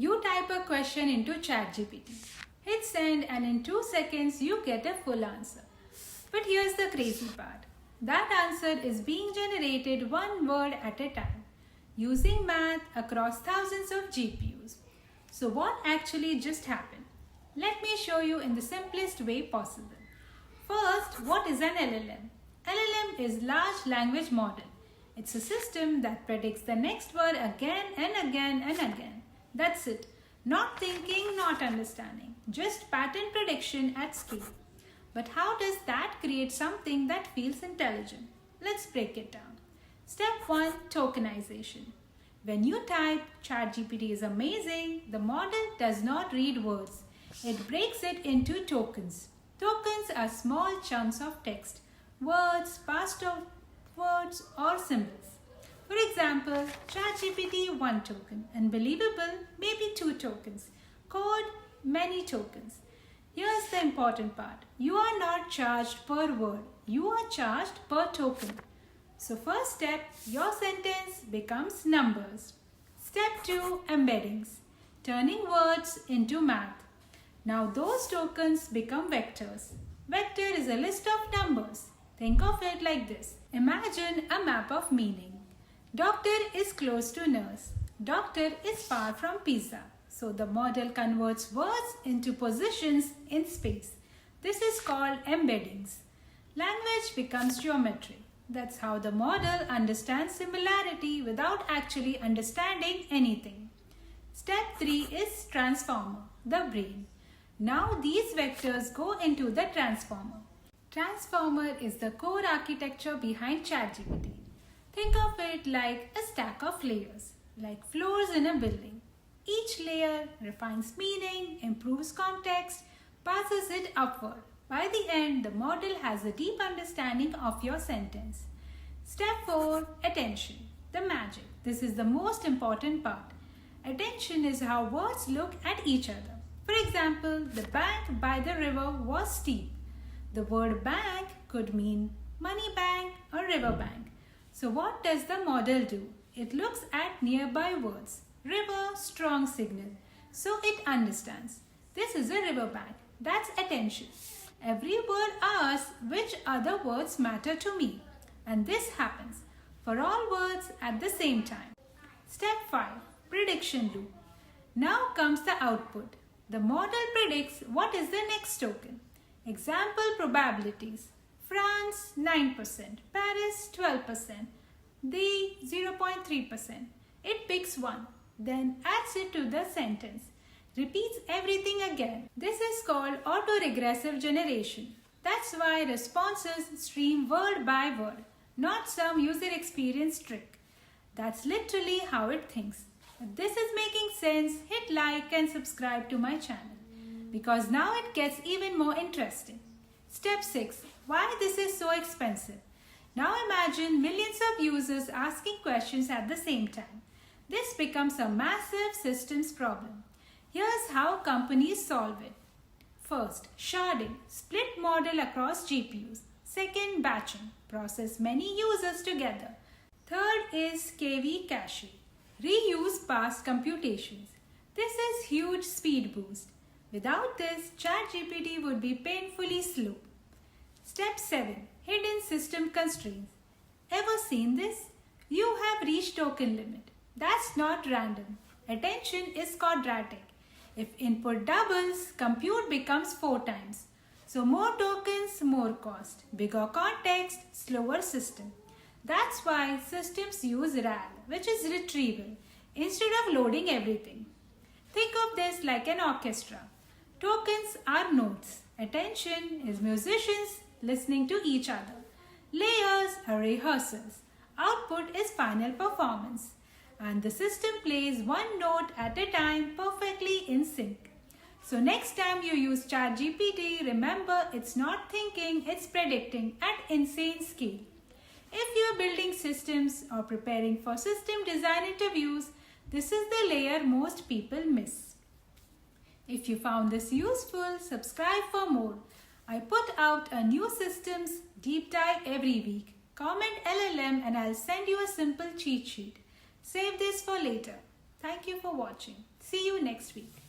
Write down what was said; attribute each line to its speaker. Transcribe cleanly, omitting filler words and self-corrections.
Speaker 1: You type a question into ChatGPT. Hit send and in 2 seconds you get a full answer. But here's the crazy part. That answer is being generated one word at a time, using math across thousands of GPUs. So what actually just happened? Let me show you in the simplest way possible. First, what is an LLM? LLM is large language model. It's a system that predicts the next word again and again and again. That's it. Not thinking, not understanding. Just pattern prediction at scale. But how does that create something that feels intelligent? Let's break it down. Step 1. Tokenization. When you type, ChatGPT is amazing, the model does not read words. It breaks it into tokens. Tokens are small chunks of text, words, passed of words or symbols. For example, ChatGPT 1 token, Unbelievable maybe 2 tokens, Code many tokens. Here's the important part. You are not charged per word. You are charged per token. So first step, your sentence becomes numbers. Step 2, embeddings. Turning words into math. Now those tokens become vectors. Vector is a list of numbers. Think of it like this. Imagine a map of meaning. Doctor is close to nurse. Doctor is far from pizza. So the model converts words into positions in space. This is called embeddings. Language becomes geometry. That's how the model understands similarity without actually understanding anything. Step 3 is transformer, the brain. Now these vectors go into the transformer. Transformer is the core architecture behind ChatGPT. Think of it like a stack of layers, like floors in a building. Each layer refines meaning, improves context, passes it upward. By the end, the model has a deep understanding of your sentence. Step 4. Attention. The magic. This is the most important part. Attention is how words look at each other. For example, the bank by the river was steep. The word bank could mean money bank or river bank. So what does the model do? It looks at nearby words. River, strong signal. So it understands. This is a river bank. That's attention. Every word asks which other words matter to me. And this happens for all words at the same time. Step 5. Prediction loop. Now comes the output. The model predicts what is the next token. Example probabilities. France 9%, Paris 12%, they 0.3%. It picks one, then adds it to the sentence. Repeats everything again. This is called autoregressive generation. That's why responses stream word by word, not some user experience trick. That's literally how it thinks. If this is making sense, hit like and subscribe to my channel because now it gets even more interesting. Step 6. Why this is so expensive? Now imagine millions of users asking questions at the same time. This becomes a massive systems problem. Here's how companies solve it. First, sharding, split model across GPUs. Second, batching, process many users together. Third is KV cache, reuse past computations. This is huge speed boost. Without this, ChatGPT would be painfully slow. Step 7. Hidden system constraints. Ever seen this? You have reached token limit. That's not random. Attention is quadratic. If input doubles, compute becomes 4 times. So more tokens, more cost. Bigger context, slower system. That's why systems use RAG, which is retrieval, instead of loading everything. Think of this like an orchestra. Tokens are notes. Attention is musicians listening to each other. Layers are rehearsals. Output is final performance. And the system plays one note at a time perfectly in sync. So next time you use ChatGPT, remember it's not thinking, it's predicting at insane scale. If you're building systems or preparing for system design interviews, this is the layer most people miss. If you found this useful, subscribe for more. I put out a new systems deep dive every week. Comment LLM and I'll send you a simple cheat sheet. Save this for later. Thank you for watching. See you next week.